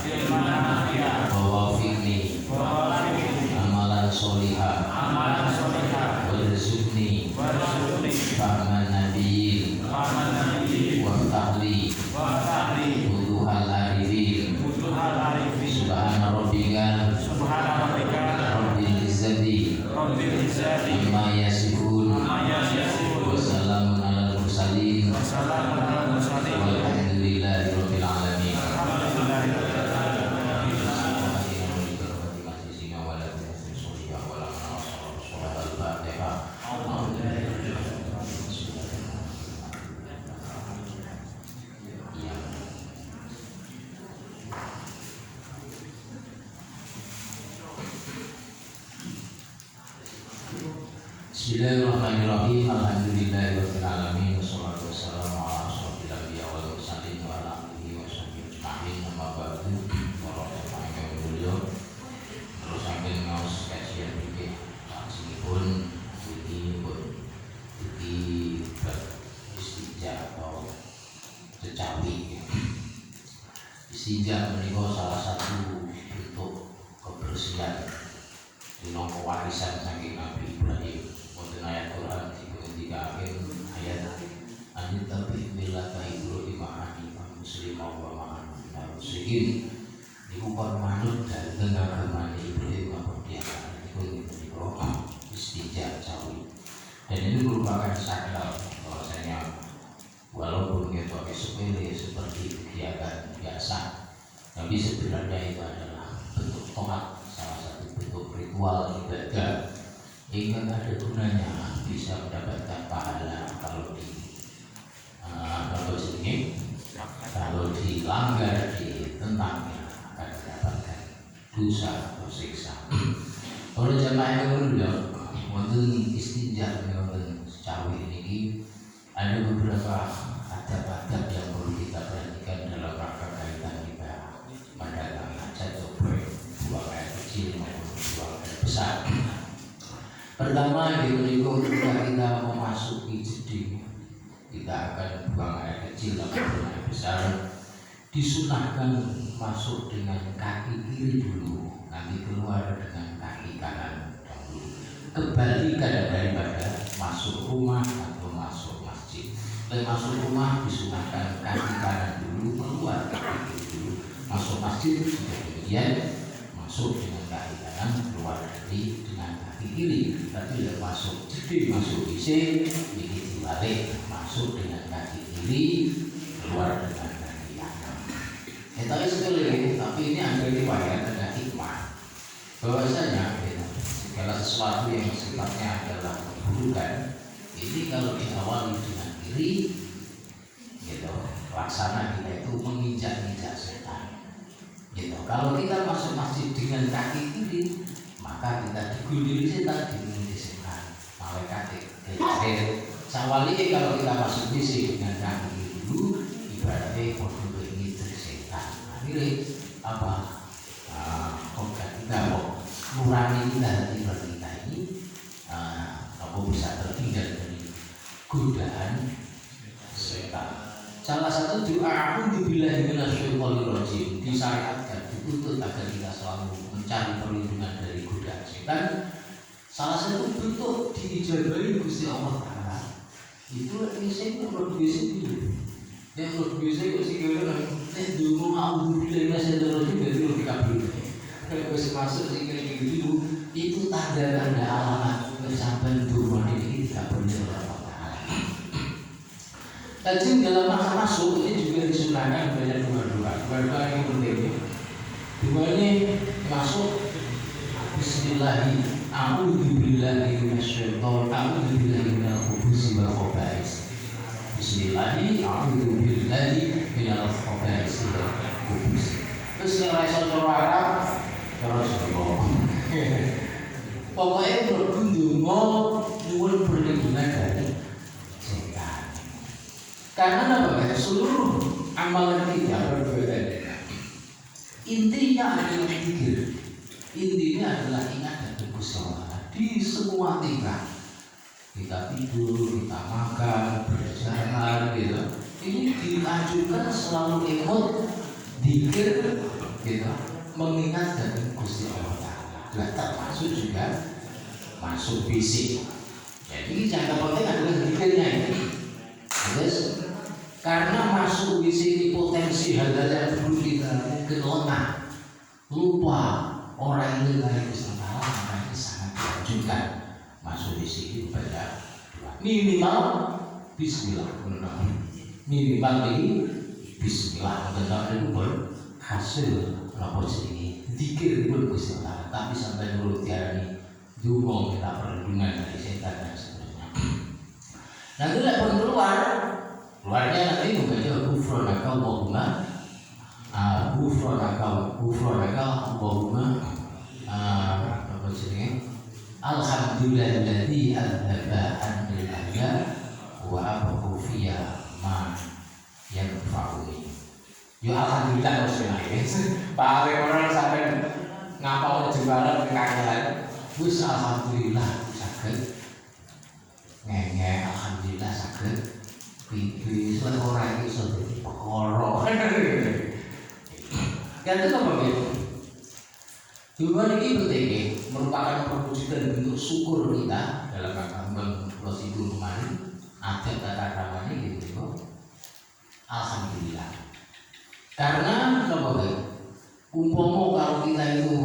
fiha wa wafiqni amalan solihah warzuqni fahman nabiyyin waftahli wuduhal arifin subhana rabbika rabbil izzati amma yasifun wa salamun alal mursalin walhamdulillahi rabbil alamin. Bismillahirrahmanirrahim. Alhamdulillahirabbil alamin wassalatu wassalamu ala asyrofil anbiya wal mursalin wa ala alihi wa sahbihi ajma'in. Amma ba'du. Para jamaah yang mulia, terus sambil ngaos kajian fikih saksipun iki pun iki istinja atau cecawi. Istinja menika salah satu bentuk kebersihan minangka warisan saking Nabi Ibrahim. Wonten ayat Quran dikatakan ayat anit tabi millata Ibrahim hanifan musliman wa ma'an muslimin. Niku kon manut dalem agama Ibrahim kemudian niku istinja cawi. Dan ini merupakan sakral bahwasanya walaupun kita sepele seperti kegiatan biasa, tapi sebenarnya itu adalah bentuk toat, salah satu bentuk ritual ibadah hingga ada gunanya, bisa mendapatkan pahala. Kalau dilanggar, ditentangnya akan mendapatkan dosa atau siksa. Oleh jamaah yang mulia, wonten istinja wonten cawi ini ada beberapa adab-adab yang perlu kita perhatikan dalam rangka kaitan kita mendatangi hajat atau buang air kecil maupun buang air besar. Pertama, ketika kita memasuki jeding, kita akan buang air kecil atau air besar, disunahkan masuk dengan kaki kiri dulu, nanti keluar dengan kaki kanan dahulu. Kebalikan daripada masuk rumah atau masuk masjid. Masuk rumah disunahkan kaki kanan dulu, keluar kaki kiri dulu. Masuk masjid kemudian masuk dengan kaki kanan, keluar dari dengan kaki kiri. Tapi masuk jeding, masuk WC ini dibalik, masuk dengan kaki kiri, keluar dengan kaki kanan. Tapi sekali, tapi ini ada riwayat, ada hikmah bahwasanya segala sesuatu yang sifatnya adalah keburukan ini kalau diawali dengan kiri, gitu, laksana kita itu menginjak-injak setan. Gitu. Kalau kita masuk masjid dengan kaki kiri, maka kita digunduli setan, digunduli setan. Malaikat sawali kalau kita masuk WC dengan kaki kiri dulu, ibaratnya untuk ngintip setan. Akhirnya apa? Kita mengurangi kita hati kita ini, apa bisa terhindar dari godaan setan. Salah satu doa a'udzubillahi minasyaitonir rajim disyariatkan, dituntut agar kita selalu mencari perlindungan dari godaan setan. Salah satu bentuk diijabahi Gusti Allah Ta'ala itu itu produksi itu. Yang produksi itu sih kalau dulu a'udzubillahi minasyaitonir rajim dari lebih kabur. Kalau masuk sih kayak gitu itu tanda-tanda alamat kesabaran dulu ini tidak benar. Tajim dalam masa masuk ini juga disunahkan banyak dua-dua yang penting. Dua ini masuk Bismillahirrahmanirrahim. A'udzubillahi minasyaitonir rajim. A'udzubillahi minal khubuthi wal khaba'is. Bismillahirrahmanirrahim. A'udzubillahi minal khaba'is wal khubuthi. Terus yang rasa Arab terus pokoknya berbundu nyuwun perlindungan dari setan. Karena apa? Seluruh amalan kita berbeda. Intinya adalah pikir. Intinya adalah ingat dan Gusti Allah di semua tingkah. Kita tidur, kita makan, berjalan, gitu. Ini dianjurkan selalu ikut zikir gitu, mengingat dari Gusti Allah Ta'ala. Nah, termasuk juga masuk fisik. Jadi yang penting adalah zikirnya ini. Terus karena masuk di sini potensi hal-hal yang perlu kita mungkin lengah, lupa orang ini dari Gusti Allah, maka ini sangat dianjurkan masuk di sini baca minimal Bismillah, minimal ini Bismillah, benar itu berhasil lapor sini zikir pun Gusti Allah, tapi sampai dulu tiada dukung kita perlindungan dari setan dan seterusnya. Nanti lepas keluarnya nanti membaca Ghufranaka Allahumma, Ghufranaka Allahumma, apa sini? Alhamdulillahilladzi adzhaba anil ahza wa abqa fiyya ma yanfa'uni. Ya alhamdulillah maksudnya. Paling orang sampai ngapal jembaran kangelan. Wis alhamdulillah saged ngenge, alhamdulillah saged pipi ora iso dadi perkara. Kan itu apa gitu? Dua ini penting, merupakan perwujudan bentuk syukur kita dalam rangka prosedur kemarin adat tata kramanya gitu. Alhamdulillah. Karena apa gitu? Umpama kalau kita itu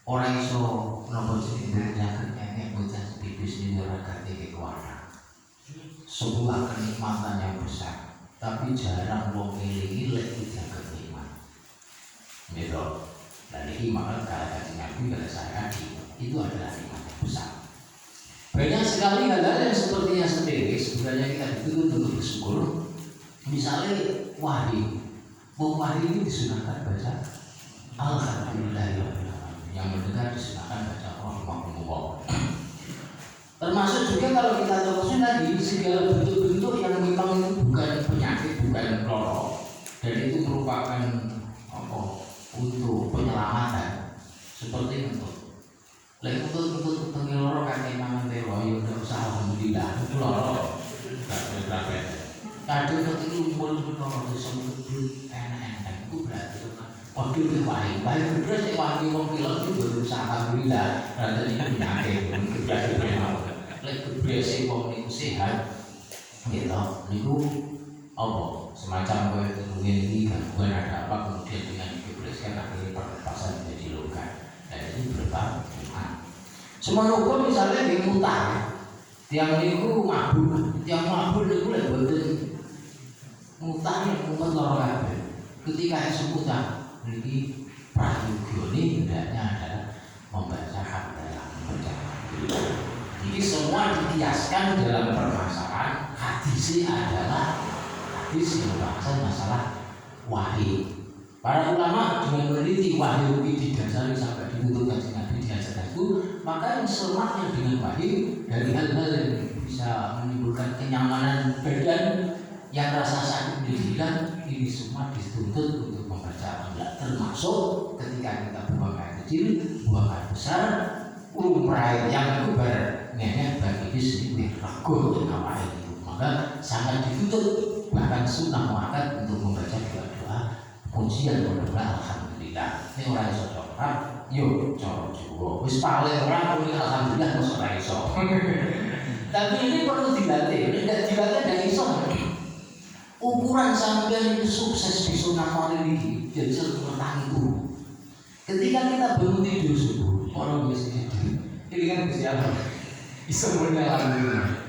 orang iso nopo jenenge jaket nenek bocah tipis di neraka iki kuara. Sebuah kenikmatan yang besar, tapi jarang wong eling lek jaket nikmat. Gitu. Dan ini maka kata Nabi pada saya itu adalah nikmat yang besar. Banyak sekali hal-hal yang sepertinya sepele sebenarnya kita dituntut untuk bersyukur. Misalnya wahyu, wahyu ini disunahkan baca Alhamdulillahirabbil alamin. Yang mendengar disunahkan baca Alhamdulillah. Termasuk juga kalau kita teruskan tadi segala bentuk-bentuk yang memang itu bukan penyakit, bukan loro, dan itu merupakan untuk penyelamatan seperti untuk lek untuk pengeloro kakek mangan dewa ya udah usaha alhamdulillah itu loro gak berapa kadang ketika umur loro disebut enak-enak itu berarti waktu itu baik beres ya wangi wong pilot itu berusaha alhamdulillah dan ini penyakit mungkin berarti memang lek berbiasa wong itu sehat gitu itu apa semacam mungkin ini gangguan ada apa kemudian dengan kan akhirnya pernapasan menjadi luka dan ini berupa Tuhan. Semua hukum misalnya di mutah, tiang itu mabuk itu boleh buatin mutahnya mumpet lorong kabeh. Ketika itu mutah, ini prayoga ini hendaknya adalah membaca hamdalah, membaca alhamdulillah. Ini semua dikiaskan dalam permasalahan hadis adalah hadis yang membahas masalah wahyu. Para ulama dengan meneliti wahyu ini didasari sampai dibutuhkan Nabi diajarkanku, maka yang semaknya dengan wahyu dari hal-hal yang bisa menimbulkan kenyamanan badan yang rasa sakit dihilangkan, ini semua dituntut untuk membaca Alhamdulillah. Termasuk ketika kita buang air kecil, buang air besar, umrah yang kebar nenek bagi bisnis ragu dengan wahyu itu, maka sangat dituntut bahkan sunnah muakkad untuk membaca doa-doa pujian kepada alhamdulillah. Ini orang iso coba, yuk coba juga. Wis paling orang punya alhamdulillah mesti ora iso. Tapi ini perlu dilatih. Tidak dilatih dan iso. Ukuran sampean itu sukses di sunnah maulid ini jadi seperti itu. Ketika kita bangun tidur subuh, orang biasanya ini kan Gusti Allah. Iso muni alhamdulillah.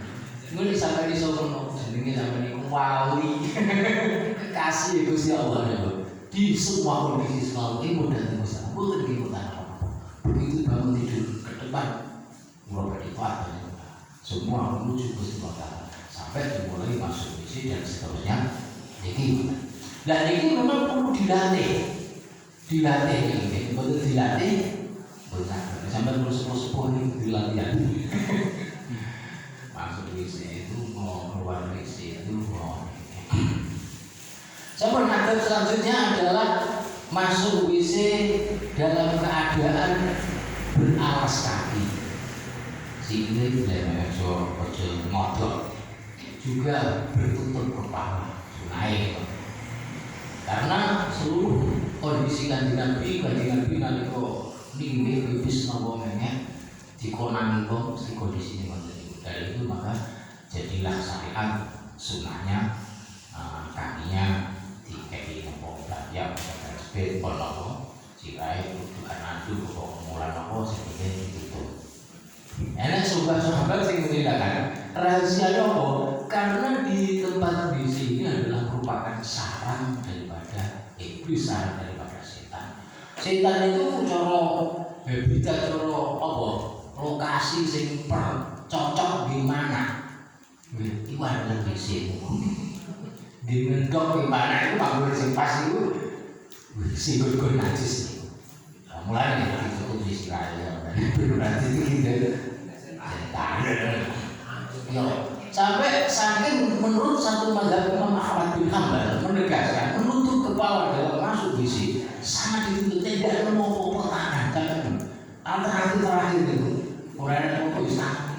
Muni sampai iso ngono jenenge sampean iku wali. Kekasih Gusti Allah ya. Di semua kondisi selalu ibu dan ibu saya bukan dibutuhkan apa-apa. Begitu bangun tidur ke depan, mulai beribadah, semua menuju ke Allah sampai dimulai masuk misi dan seterusnya. Jadi, dan ini memang perlu dilatih ini betul dilatih. Benar, sampai sepuh ini dilatih. Masuk misi itu mau keluar misi itu mau. Saya pernah selanjutnya adalah masuk WC dalam keadaan beralas kaki. Sehingga tidak ojo ngotot, juga bertutup kepala, naik. Karena seluruh kondisi Kanjeng Nabi nalika niki pipis napa meneh dikonangi kok mesti kondisine ngoten niku. Dari itu maka jadilah syariat sunahnya kakinya dikei nopo ya SB pol nopo sirai bukan adu kok mulan nopo sehingga ditutup. Enak sahabat sing menindakkan rahasianya apa? Karena di tempat di sini adalah merupakan sarang daripada iblis, sarang daripada setan. Setan itu habitat apa? Lokasi sing cocok di mana? Itu adalah di sini. Di mendok di mana itu panggung sing pas itu sikut najis. Mulai itu di Israel berarti itu gitu. Ya, sampai saking menurut satu mazhab Imam Ahmad bin Hanbal menegaskan menutup kepala dalam masuk bisi sangat dituntut tidak memopo tangan antara terakhir itu orang yang sangat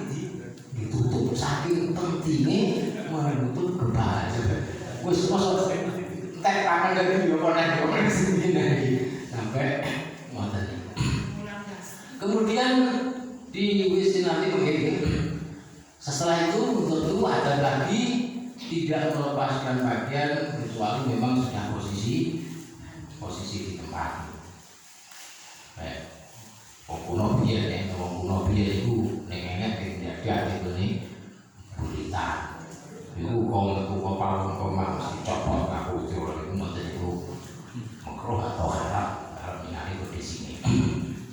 ditutup saking pentingnya menutup kepala. Wes masuk tek tangan dari dioponan sendiri sampai ngoten. Kemudian di wis nanti begini. Setelah itu tentu ada lagi tidak melepaskan bagian kecuali memang sudah posisi di tempat. Kuno biar itu nengenek tidak itu nih berita. Itu kau paling masih copot aku itu itu makruh atau harap ini di sini.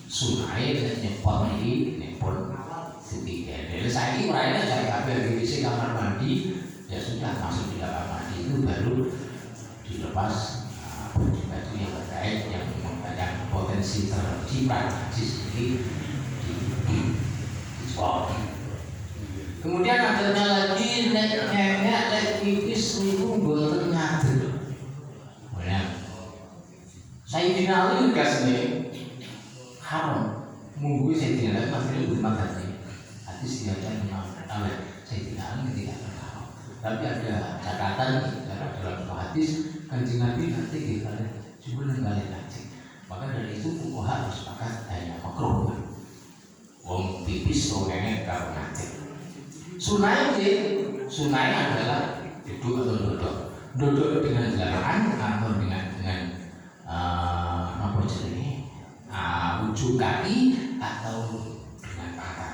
Sunai nyepot ini pun ketiga. Jadi saya ini orangnya saya kabel di kamar mandi ya sudah masuk di kamar mandi itu baru dilepas baju yang terkait yang mempunyai potensi terciprat najis ini disport. Kemudian adanya lagi nek pipis niku mboten ngadeg. Saya dinali gasne haram. Munggu saya tidak masih belum makan. Hadis diajarkan oleh Sayyidina Ali ketika berharam. Tapi ada catatan dalam hadis Kanjeng Nabi nanti kita sebelum kalian ngaji. Maka dari itu fuqaha harus sepakat hanya makruh. Wong pipis orangnya kalau ngaji. Sunai adalah duduk atau duduk dengan jalan atau dengan apa jenis ujung kaki atau dengan paha.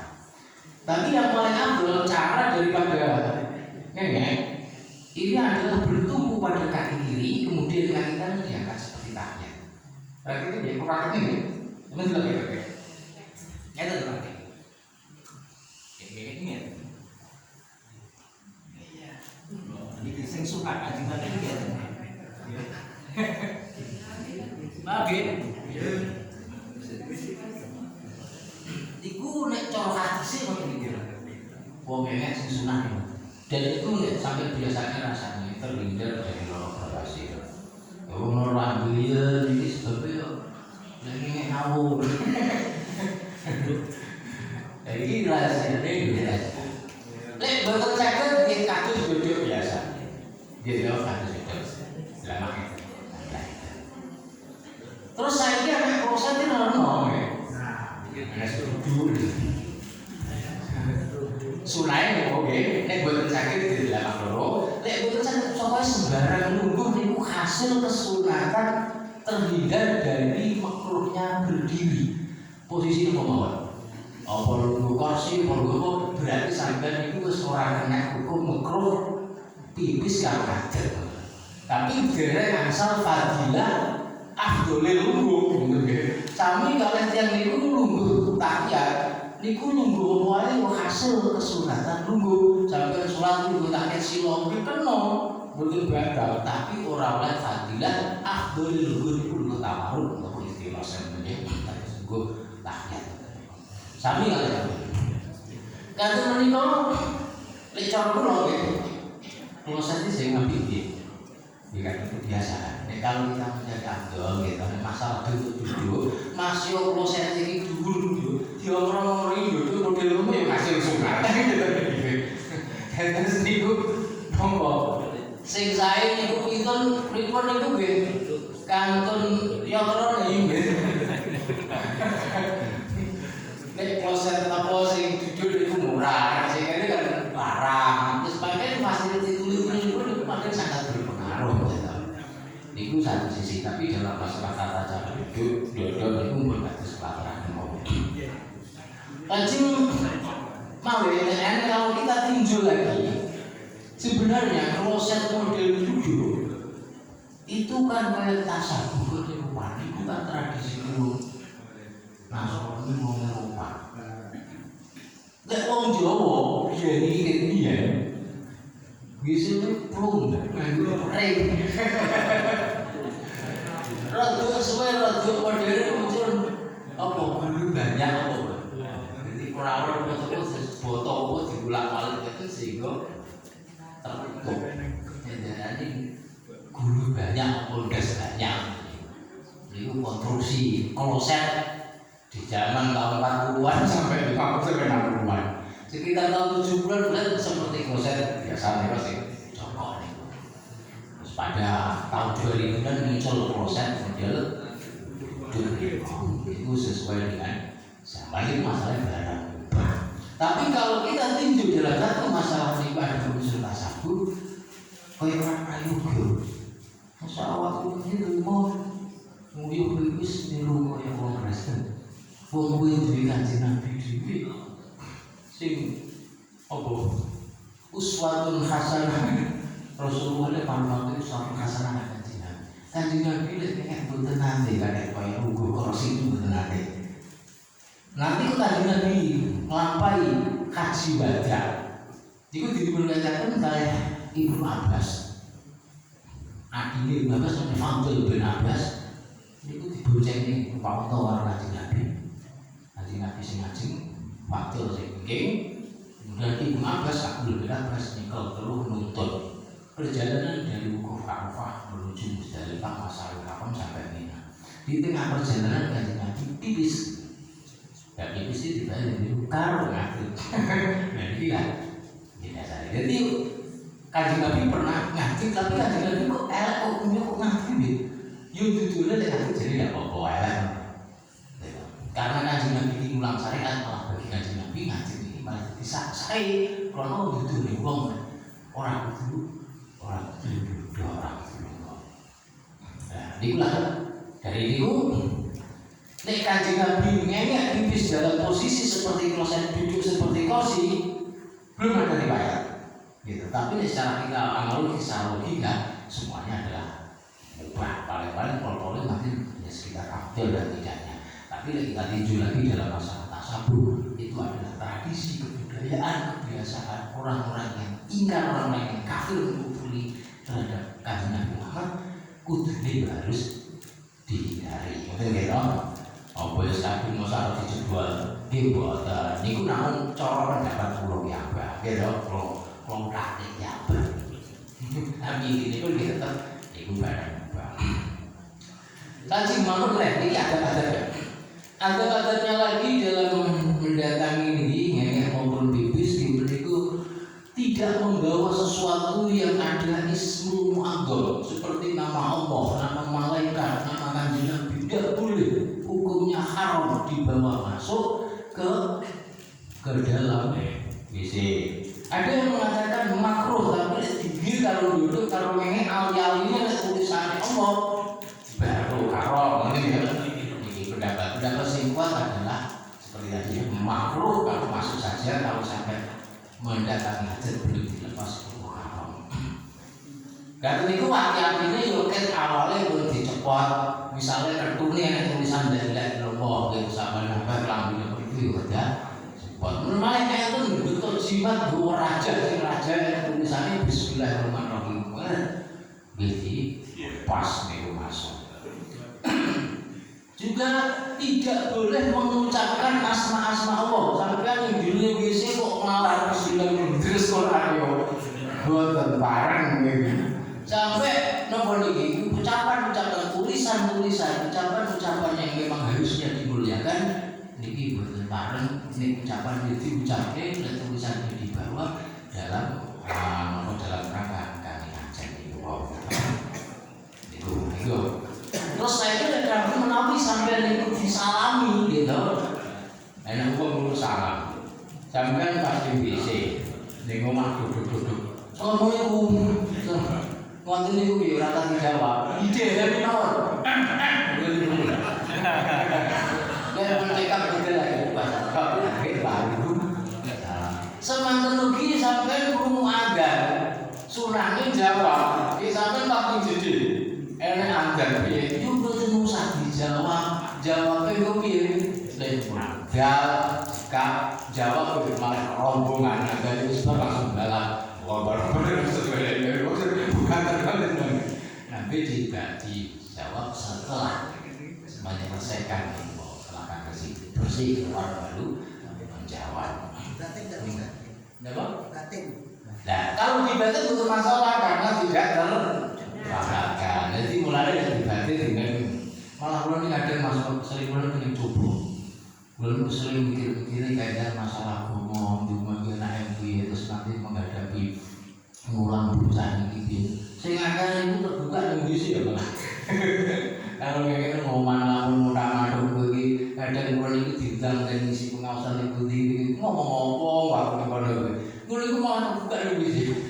Tapi yang paling abdul cara daripada ini adalah bertumpu pada kaki kiri, kemudian kaki kanan diangkat seperti tahiyat. Berarti itu dia kurang ini, ini sudah pakai. Ya itu pakai. Ini ya. Iya. Ini sing suka Kanjeng Nabi ya. Bagus. Iku nek cara hadis ngoten iki. Wong enek sing sunah. Dan itu sampai biasanya rasanya terhindar dari loro basir. Wong loro ambil iki sebabnya lagi ngawur. Iki rasane biasa. Lek boten saged nggih kados duduk biasa. Nggih yo kados duduk. Selama itu. Terus saya kira proses itu normal ya. Nah, duduk. Sunai oke, nek boten sakit di dalam loro, nek boten sakit sampai sembarang lungguh niku hasil kesunatan terhindar dari makruhnya berdiri. Posisi itu mawon. Apa lungguh kursi, lungguh berarti sampeyan niku wis ora kena hukum makruh pipis karo kaget. Tapi dereng angsal fadilah afdolil lungguh ngoten nggih. Sami kalian tiyang niku lungguh tahiyat niku lungguh wae hasil kesunatan lungguh sampai salat lungguh tahiyat sila iki kena mboten batal tapi ora oleh fadilah afdolil lungguh niku lungguh tawarruk atau istilah sebenarnya lungguh tahiyat. Sami kalian. Kadang menika lek cara kula nggih. Kula sendiri sing ngambil nggih. Jika itu biasa, kalau kita menjaga abdul, kita masalah duduk, masih proses ini dulu, diomong-omongin duduk, model rumah yang masih sunat, dan sendiri nopo, sing saya niku itu report niku kantun yotrone iki. Nek kloset apa sing jujur iku murah, sing kene kan larang. Terus pakai fasilitas tulis itu makin sangat berpengaruh gitu. Itu satu sisi, tapi dalam masalah tata cara hidup, dodol itu berbasis pelataran mau. Lajeng mau ya, kalau kita tinjau lagi, sebenarnya kloset model jujur itu kan kayak tasawuf kehidupan, itu kan tradisi dulu. Nasrani mau Eropa. Nek wong Jawa jadi dia. Biasanya plung, reng. Rada suwe rada modern muncul apa gulu banyak apa. Jadi ora-ora terus botol apa diulak-alik itu sehingga tertutup. Jadi gulu banyak pondas banyak. Itu konstruksi kloset di zaman tahun 40-an sampai 60-an. Sekitar tahun 70-an bulan seperti kloset biasa nih sih cocok nih. Terus pada tahun 2000-an muncul kloset model itu sesuai dengan zaman itu masalah barang. Tapi kalau kita tinjau dalam satu masalah ini ada unsur tasawuf, kayak orang prayoga. Masalah waktu itu mau nguyuh wis niru kaya wong Kristen. Wong kuwi duwe Kanjeng Nabi dhewe. Sing apa? Uswatun hasanah. Rasulullah le pamrih uswatun hasanah Kanjeng Nabi. Kanjeng Nabi lek nek mboten nate kadek kaya ugo krosi itu mboten nate. Nanti Kanjeng Nabi nglampahi haji wada. Iku dipunwetaken kalih Ibnu Abbas. Adine Ibnu Abbas Fadl bin Abbas niku diboncengi Pak Oto karo Kanjeng Nabi. Kanjeng Nabi sing ngajeng Fadl sing kenging. Kemudian Ibnu Abbas Abdul bin Abbas nyekel terus nuntut perjalanan dari Wukuf Arafah menuju Musdalifah Masyarul Haram sampai Mina. Di tengah perjalanan Kanjeng Nabi pipis. Ya pipis itu dibayar niku karo ngatur. Nah iki lah. Jadi Kanjeng Nabi pernah ngaji tapi Kanjeng Nabi kok elek kok punya kok ngaji gitu. Yo jujurnya lek aku jadi ndak apa-apa elek. Karena Kanjeng Nabi diulang syariat malah bagi Kanjeng Nabi ngaji ini malah disaksae krono dudune wong ora kudu ora kudu. Nah, niku dari niku nek Kanjeng Nabi ngengek pipis dalam posisi seperti kloset duduk seperti kursi belum ada riwayat. Gitu. Tapi secara kita analogi, secara logika semuanya adalah mubah. Paling-paling pol-polnya mungkin hanya sekitar afdal dan tidaknya. Tapi kita tinjau lagi dalam masalah tasawuf itu adalah tradisi, kebudayaan, kebiasaan orang-orang yang ingkar, orang yang kafir mengkufuri terhadap Kanjeng Nabi Muhammad. Kudune harus dihindari. Mungkin gitu. Apa ya kadung masa dijebol nggih mboten. Niku namung cara pendapat kula piyambak. Nggih lho, wong praktik ya. Tapi ini pun kita tetap iku barang-barang. Lajeng mawon lek iki ada adatnya lagi dalam mendatangi ini ngengek maupun pipis di meniku tidak membawa sesuatu yang ada ismul mu'azzam seperti nama Allah, nama malaikat, nama Kanjeng Nabi tidak boleh. Hukumnya haram dibawa masuk ke dalam WC. Ada yang mengatakan makruh tapi digigit kalau duduk kalau ngengek alih-alihnya tulisan Allah baru haram. Ini pendapat sing kuat adalah seperti tadi makruh kalau masuk saja kalau sampai mendatangi hajat belum dilepas itu haram. Karena itu hati-hatinya yo ket awalnya belum dicepot. Misalnya kartune ada tulisan dari Allah gitu sama nama kelambine itu ada. Cepot. Mulai kayak itu betul jimat dua raja yang tulisannya Bismillahirrahmanirrahim. Jadi pas nih masuk. Juga tidak boleh mengucapkan asma-asma Allah. Sampai yang dulu WC kok malah Bismillahirrahmanirrahim terus Quran yo. Boten bareng gitu. Sampai nomor ini ucapan tulisan yang memang harusnya dimuliakan niki boten bareng nek ucapan itu diucapke dan tulisannya dibawa dalam dalam rangka kami ajeng itu. sampean itu disalami gitu. Enak wong ngurus salam. Sampean pasti bisa. Ning omah duduk-duduk. Assalamualaikum. Wonten niku piye ora tak dijawab. Ide dari mawon. Nek mereka betul lagi bahasa kau lagi baru. Semanten ugi sampean krungu adzan. Sunahnya jawab. Ki sampean tak jadi. Enek adzan piye? Yo mboten usah dijawab. Jawabe kok piye? Gal, kak jawab ke malah rombongan ada itu langsung balap bukan terbalik nanti dijawab setelah menyelesaikan silakan bersih keluar baru menjawab. Nah kalau dibatin butuh masalah karena tidak terpahami. Jadi mulai dari dibatin dengan malah kalau ini ada masuk sering mulai dengan tubuh. Belum sering mikir-mikir kayaknya masalah ngomong cuma kena MB terus nanti menghadapi ngulang berusaha gitu. Saya akan itu terbuka dan bisa ya malah. Kalau kayak ngomong lamun mudah-mudahan bagi kadang ngulang itu dibilang dan isi pengawasan itu ngomong-ngomong waktu kepada gue. Ngulang itu malah terbuka dan bisa.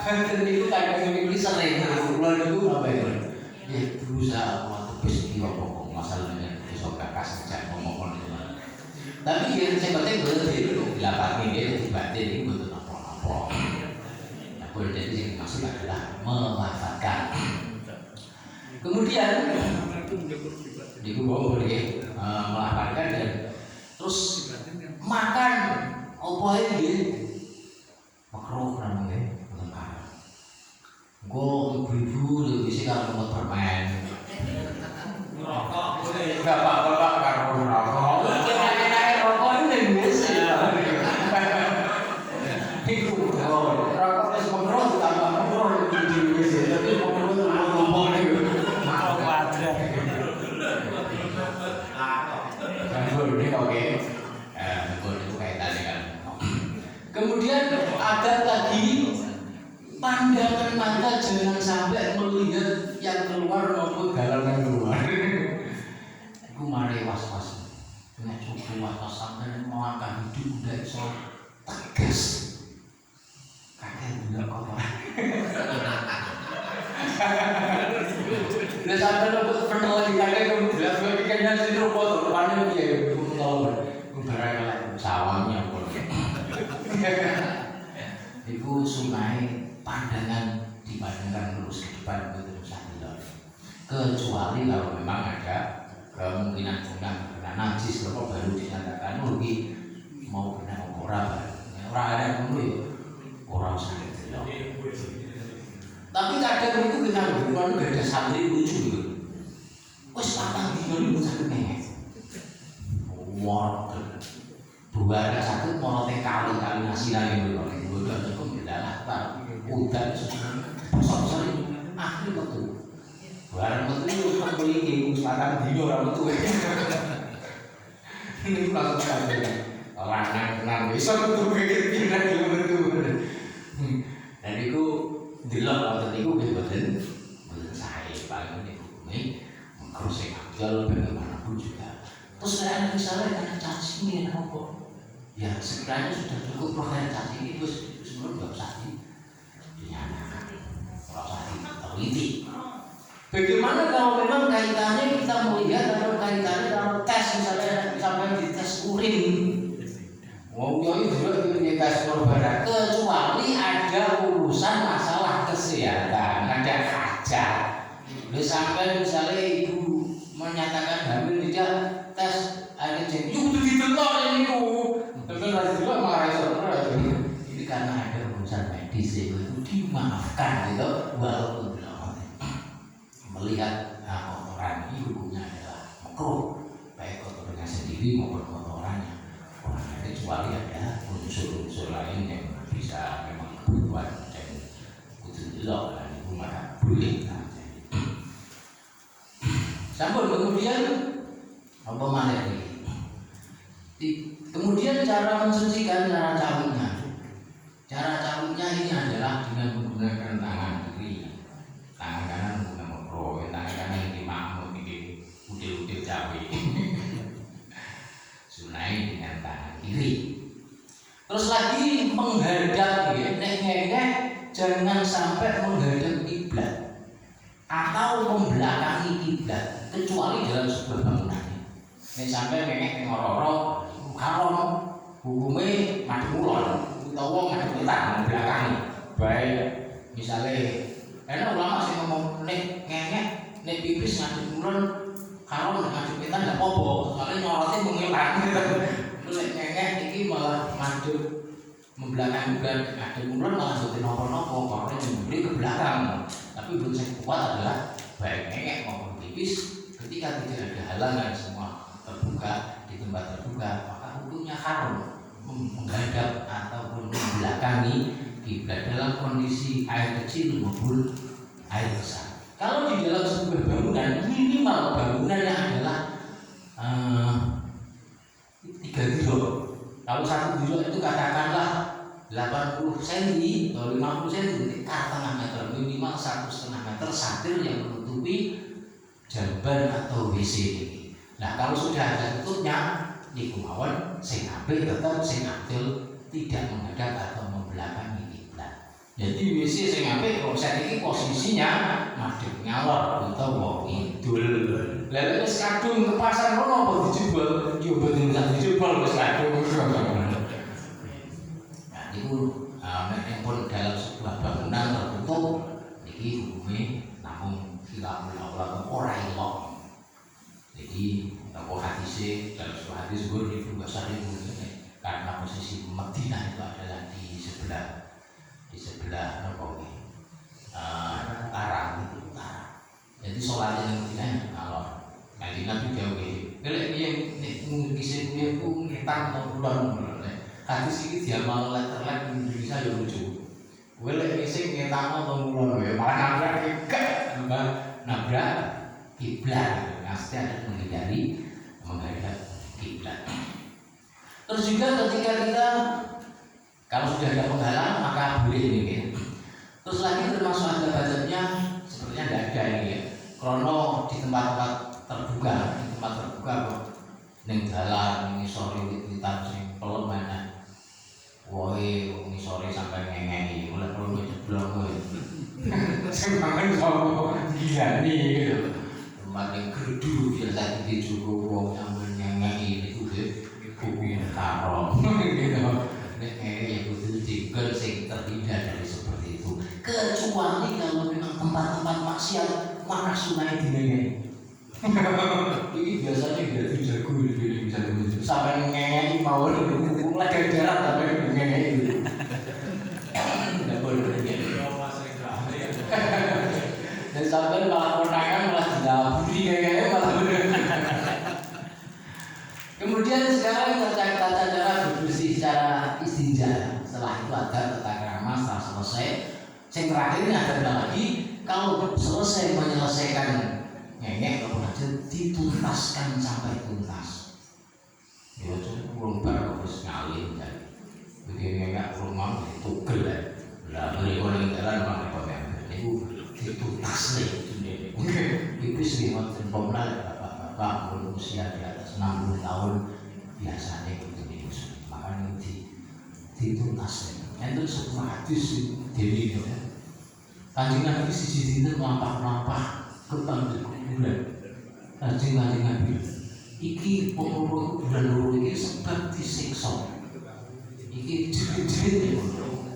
Dan itu kadang ini sering ngulang itu apa ya? Ya berusaha waktu pesikiwa pokok. Masalahnya besok kakas ngejak ngomong itu. Tapi yang saya penting betul itu dilapati dia dibatin ini betul apa-apa. Nah, boleh jadi yang maksud adalah memanfaatkan. Kemudian dikubur boleh memanfaatkan dan terus makan apa ini makruh namanya lengkap. Gue ibu-ibu lebih sih kalau mau bermain. Bapak-bapak karo rokok. Enak-enak rokok itu yang biasa. Itu rokok wis mengrol tambah mengrol iki wis. Tapi ngomong niku. Mau padha. Kan ini oke. Itu kaitannya kan. Kemudian ada lagi pandangan mata jangan sampai melihat yang keluar maupun galangan keluar. Aku mari was-was. Nek coba was-was sampai melangkah hidup udah iso tegas. Kakek bilang apa? Udah sampai lembut pernah lagi kakek kamu bilang sebagai kayaknya sih rumput depannya dia kamu tahu barang lain sawahnya pun. Ibu sunai pandangan dipandangkan lurus ke depan betul saja. Kecuali kalau memang ada kemungkinan kena najis kalau baru dinyatakan rugi mau kena orang ada dulu ya orang sakit tidak. Tapi kadang itu kita bukan ada santri lucu gitu. Wes patang dino itu sakit nih. Wah, bukan sakit mau kali nasiran itu kalau itu udah cukup adalah udah besar akhir betul. Barang betul itu kan beli patang dino orang betul. Ini langsung sampai lanang bisa betul kayak gini betul. Dan itu delok waktu itu betul saya paling ini terus saya ambil bagaimanapun juga. Terus saya misalnya ada cacing ini apa? Ya sekiranya sudah cukup program cacing itu sebelum nggak usah dinyatakan, nggak usah diteliti. Bagaimana kalau memang kaitannya kita melihat atau kaitannya kalau tes misalnya sampai di tes urin, mau yang juga punya tes korban, kecuali ada urusan masalah kesehatan, ada hajat. Sampai misalnya ibu menyatakan hamil tidak tes ada jadi, yuk ditelok ini ku, tapi lagi juga marah sebenarnya. Ini karena ada urusan medis itu dimaafkan gitu, walaupun melihat kotoran ini hukumnya adalah makruh, baik kotorannya sendiri maupun kotorannya orang kecuali ada unsur-unsur lain yang bisa memang kebutuhan dan kudu delok dan itu maka boleh. Sampai kemudian apa mana ini? Kemudian cara mensucikan, cara cawinnya. Cara cawinnya ini adalah dengan menggunakan tangan kiri, tangan kanan menggunakan tangan kanan menghadap ya, nek jangan sampai menghadap kiblat atau membelakangi kiblat kecuali dalam sebuah bangunan. Nek sampai ngengek ngororo haram hukumnya madhep ulon utawa madhep wetan membelakangi. Baik misalnya enak ulama sih ngomong nek ngengek nek pipis ngadep ulon haram ngadep wetan gak apa-apa soalnya nyorotnya mengilang gitu. Nek ngengek iki malah madhep membelakangi bulan ngadep ulon malah jadi nopo-nopo karena nyembeli ke belakang. Tapi belum saya kuat adalah baik ngengek maupun pipis ketika tidak ada halangan semua terbuka di tempat terbuka maka hukumnya haram menghadap ataupun membelakangi kiblat dalam kondisi air kecil maupun air besar. Kalau di dalam sebuah bangunan minimal bangunannya adalah 3 kilo. Kalau 1 kilo itu katakanlah 80 cm atau 50 cm, setengah meter minimal 1,5 meter satir yang menutupi jamban atau WC ini. Nah kalau sudah ada tutupnya, niku mawon sing apik tetap sing adil tidak menghadap atau membelakangi kiblat. Jadi WC sing apik kok saiki posisinya madhep ngalor utawa kidul. Lah wis kadung ke pasar ngono apa dijebol? Yo mboten usah dijebol wis kadung. Nah niku nek pun dalam sebuah bangunan tertutup niki hukume namung khilaful aula ora ilok. Jadi apa hadisnya dalam sebuah hadis gue Ibnu Basari karena posisi Madinah itu adalah di sebelah apa utara gitu utara. Jadi sholatnya di Madinah kalau nanti Nabi jauh kalau yang kisah gue itu ngitar atau pulang hadis ini dia malah letterlet di Indonesia yang lucu. Gue lagi kisah ngitar atau pulang malah nabrak kiblat. Pasti ada menghindari menghadap kiblat. Terus juga ketika kita kalau sudah ada penghalang maka boleh ini. Terus lagi termasuk ada budgetnya sepertinya tidak ada ini ya. Krono di tempat-tempat terbuka, kok ning dalan ini sore witan sing pelem mana. Woe wong sore sampai ngengeni oleh pelem jeblok kowe. Sing mangan kok gila nih gitu. Maling gerdu biasa dijugo wong sampeyan nyanyi niku kuwi karo gitu. Nek ya kudu digel sing terhindar dari seperti itu. Kecuali kalau memang tempat-tempat maksiat mana sunai dinengeni. Ini biasanya tidak dijago di bisa sampai ngengeni mau lagi jarak sampai ngengeni. Enggak boleh ngengeni. Dan sampai malah konangan malah dilaburi kayaknya malah kemudian sekarang terkait tata cara berbersih secara istinja. Setelah itu ada tata krama setelah selesai. Yang terakhir ini ada lagi kalau selesai menyelesaikan ngengek atau aja dituntaskan sampai tuntas. Ya jadi kurang baru harus ngalih jadi begini ngengek kurang mau ditugel ya. Lah beli orang jalan malah repotnya. Itu dituntas nih itu sih waktu pemenang bapak berusia di atas 60 tahun biasanya itu diusul makanya dituntas nih itu semua hadis dewi ya Kanjeng Nabi siji dinten melampah ketang di kuburan Kanjeng Nabi iki pokok bulan loro iki sebab disiksa iki jerit-jerit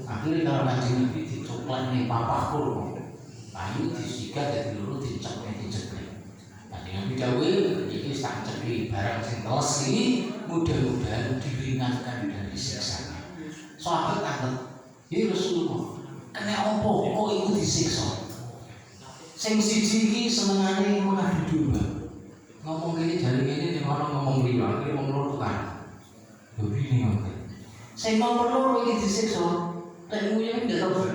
akhirnya kalau Kanjeng Nabi dicoklat nih papahku ayu disikat dari loro diceklek. Kanjeng Nabi dawuh iki tak cekli barang sing teles iki mudah-mudahan diringankan dari siksanya. Sahabat takut, "Ya Rasulullah, kena opo kok iku disiksa?" Sing siji iki senengane mengadu domba. Ngomong kene jare ngene ning ana ngomong liya, iki wong loro kan. Lho piye ngono. Sing nomor loro iki disiksa, lek nguyen ndak tau.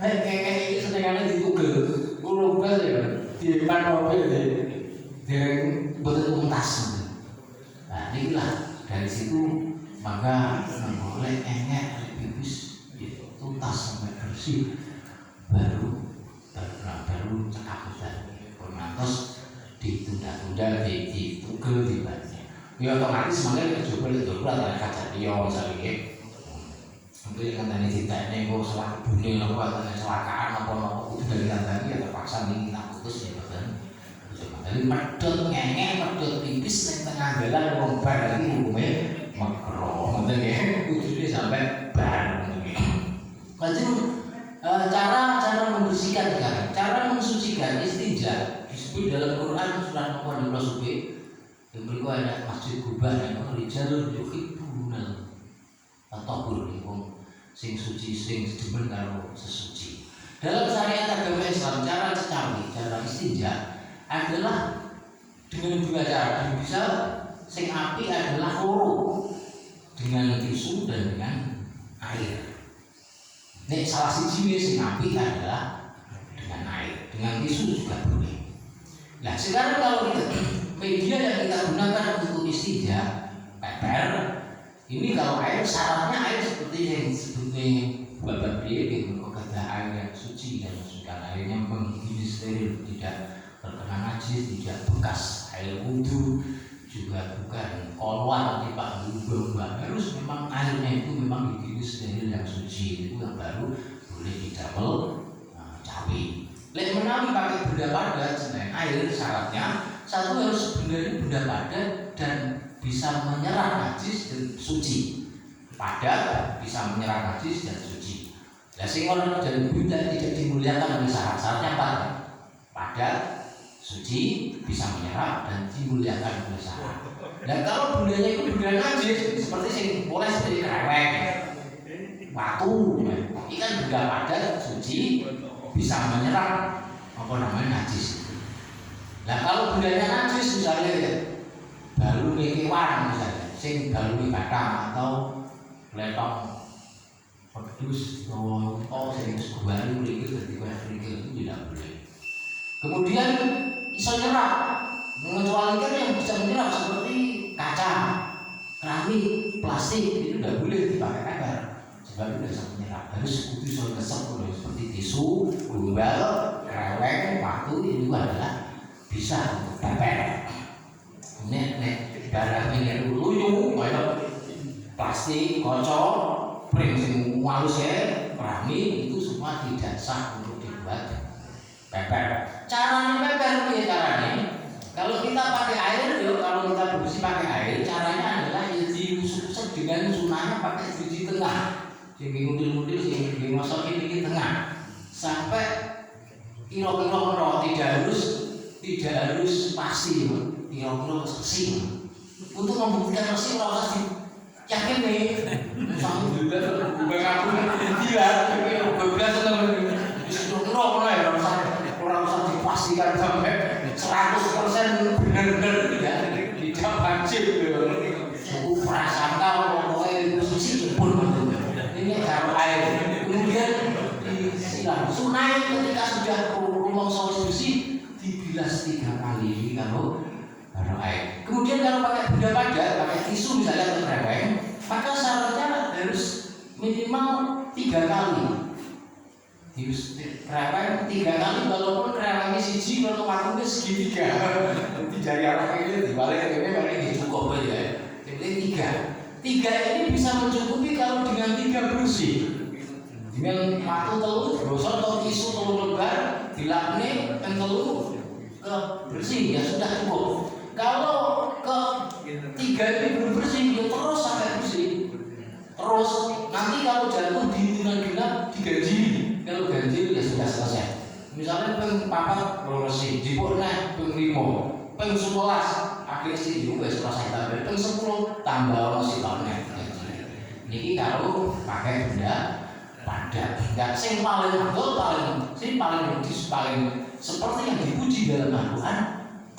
Kayak ini senengannya ditugel, urung bel ya, di depan mobil di betul tuntas. Nah inilah dari situ maka boleh engek pipis tuntas sampai bersih, baru cekap dan pengantos ditunda-tunda, ditugel di badannya. Ya otomatis makanya coba itu berat ada kaca dia misalnya. Mungkin katanya ditekne kok selak bunyi apa katanya celakaan apa-apa kudu dari kandani ya terpaksa ning tak putus ya boten. Jadi medhot ngenge medhot tipis ning tengah dalan wong bar iki hukume makro. Ngoten nggih. Kudune sampai bar ngoten nggih. Lajeng cara membersihkan sekarang, cara mensucikan istinja disebut dalam Quran surat nomor 12 yang berikut ada Masjid Quba yang rijalun yuhibbunal at-tahur sing suci sing demen karo sesuci. Dalam syariat agama Islam cara cecawi, cara istinja adalah dengan dua cara. Bisa sing api adalah loro dengan tisu dan dengan air. Nek salah siji sing api adalah dengan air, dengan tisu juga boleh. Nah sekarang kalau media yang kita gunakan untuk istinja paper ini kalau air syaratnya air seperti yang disebutnya babat dia gitu, kata air yang suci dan masukkan airnya menghindari steril, tidak terkena najis, tidak bekas air wudhu, juga bukan kolwan tiba lubang, harus memang airnya itu memang begini steril yang suci itu yang baru boleh didamel cawi. Lek menawi pakai benda padat selain air syaratnya satu harus sebenarnya benda padat dan bisa menyerap najis dan suci. Padat bisa menyerap najis dan suci. Nah, sing orang dan benda tidak dimuliakan oleh syarat-syaratnya apa? Padat, suci, bisa menyerap dan dimuliakan oleh syarat. Dan kalau bendanya itu benda najis seperti sing boleh seperti kerewek, batu, ini kan benda padat, suci, bisa menyerap apa namanya najis. Nah kalau bendanya najis misalnya balu kewan misalnya, sing balu batang atau letong pedus atau sing seguari kerikil dari kerikil itu tidak boleh. Kemudian bisa menyerap, mengecualikan yang bisa menyerap seperti kaca, keramik, plastik itu tidak boleh dipakai paper. Sebab itu bisa menyerap, harus kudu soal kesep seperti tisu, gumbal, kerewek, batu itu adalah bisa untuk paper. Nek barang ini luyung, kayak plastik, kocok, pring sing halus ya, keramik itu semua tidak sah untuk dibuat paper. Caranya paper ya caranya. Kalau kita pakai air, kalau kita bersih pakai air, caranya adalah diusap dengan sunahnya pakai cuci tengah. Sing ngudil-ngudil sing dimasukin di tengah sampai kira-kira tidak harus pasti kira-kira bersih untuk membuktikan bersih ora usah yakin nih sampe juga aku gila beberapa teman kira-kira ora ya ora usah dipastikan sampai 100% benar-benar tidak wajib suku prasangka pokoknya bersih pun ini karo air, kemudian disiram sunai ketika sudah rumongso bersih dibilas 3 kali kalau air. Kemudian kalau pakai benda padat, pakai tisu misalnya atau kereweng, maka syaratnya harus minimal 3 kali. Kereweng 3 kali walaupun kerewengnya siji kalau waktunya segitiga. Nanti dari arah ini dibalik ini paling cukup aja. Jadi 3 ini bisa mencukupi kalau dengan 3 bersih. Dengan waktu telur gosok atau tisu telur lembar dilapne dan telur ke bersih ya sudah cukup. Kalau ke 3 ini belum bersih ya terus sampai bersih. Terus nanti kalau jatuh di genap diganjil. Kalau ganjil ya sudah selesai. Misalnya peng 4 bersih, dipurna peng 5, peng 11 akhirnya sih juga selesai tapi peng 10 tambah masih tahunnya. Ini kalau pakai benda padat, nggak sing paling betul paling logis paling seperti yang dipuji dalam Al-Quran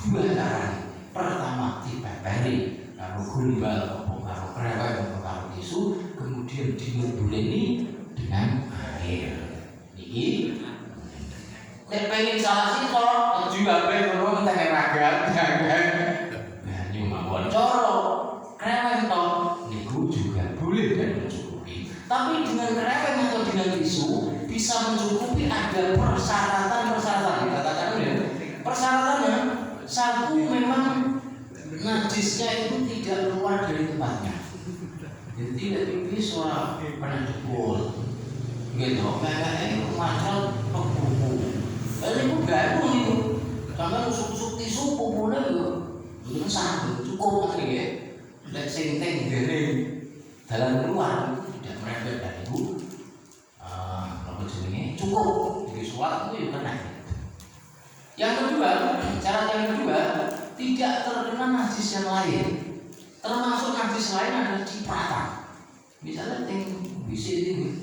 2 cara. Pertama dipeperi karo gumbal atau karo kerewek atau karo tisu, kemudian dilebuleni dengan air. Niki nek pengen salah sih kok juga pengen teh ragat jangan banyu mawon coro kerewek to niku juga boleh dan mencukupi. Tapi dengan kerewek atau dengan tisu bisa mencukupi ada persyaratan dikatakan ya. Persyaratannya satu memang najisnya itu tidak keluar dari tempatnya. Jadi lebih suara pada jebol, gitu. Kayak macam buku. Ini pun gaduh itu. Sampai usuk tisu pupune itu, itu kan sangat cukup kan ya. Lek sing teng gene dalam keluar tidak merembet dari ibu. Apa jenenge cukup. Jadi sholat itu juga naik. Yang kedua, cara yang kedua tidak terkena najis yang lain. Termasuk najis lain adalah cipratan. Misalnya yang bisa ini,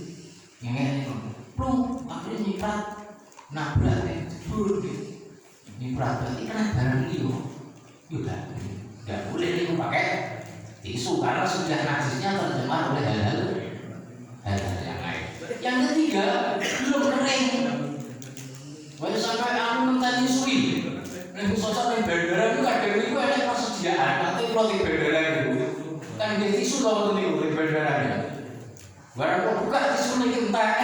yang ini, plung, akhirnya nyiprat, nabrak, nyiprat berarti kena barang itu, juga tidak boleh itu pakai tisu karena sudah najisnya tercemar oleh hal-hal yang lain. Yang ketiga, belum kering. Wah sampai aku minta nyusui. Nek sosok ning bandara itu kadang itu ada persediaan, nanti kalau di bandara itu kan di tisu kalau di bandara ya. Barang kok buka tisu nih entek.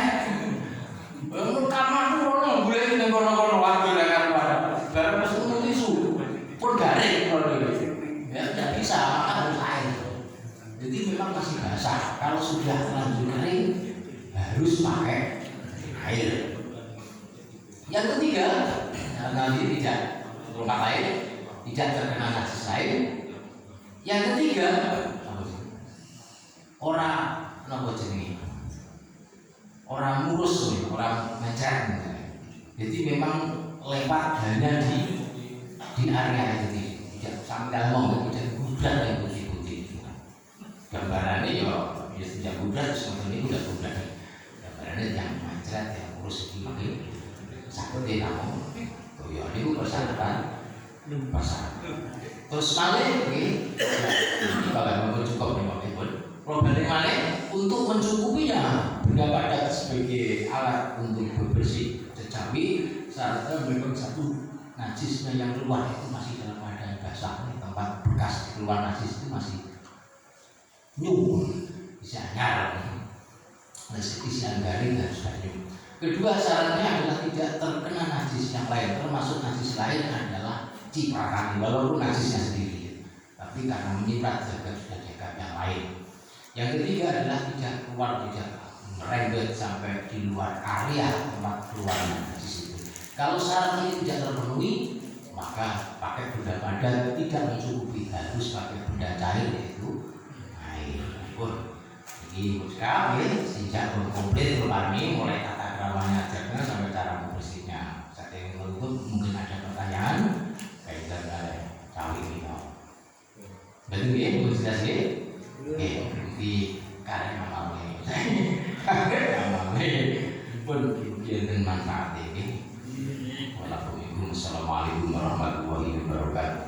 Bangun kamar tuh orang boleh ning kono-kono waktu lah kan. Barang pas tisu pun garing kalau itu. Ya tidak bisa, harus air. Jadi memang masih basah. Kalau sudah terlanjur kering harus pakai air. Yang ketiga, nanti tidak tempat lain, tidak terkena najis lain. Yang ketiga, orang apa jenenge? Orang murus, orang mencret. Jadi memang lewat hanya di area itu, tidak sampai ngomong, tidak gudang yang putih-putih. Gambarannya ya tidak gudang, seperti ini tidak gudang. Gambarannya yang mencret, yang murus ini. Sakit dia kamu, oh ya ini persyaratan pasar. Terus malah ini kalau cukup nih pun problem malah untuk mencukupinya benda padat sebagai alat untuk bebersih kecapi syaratnya memang satu najisnya yang keluar itu masih dalam keadaan basah, tempat bekas keluar najis itu masih nyumpul, bisa nyar, isian garing dan sebagainya. Kedua syaratnya adalah tidak terkena najis yang lain, termasuk najis lain adalah cipratan, walaupun najisnya sendiri, tapi karena menyiprat jaga sudah jaga yang lain. Yang ketiga adalah tidak keluar, tidak merembet sampai di luar area tempat keluarnya najis itu. Kalau syarat ini tidak terpenuhi, maka pakai benda padat tidak mencukupi, harus pakai benda cair yaitu air. Ini sekali sejak komplit ini mulai tata keramanya ajarnya sampai cara membersihnya. Saat ini menutup mungkin ada pertanyaan kaitan dengan cawi ini. Betul ya, belum jelas ya? Oke, di karya amalnya, pun dengan manfaat ini. Wassalamualaikum warahmatullahi wabarakatuh.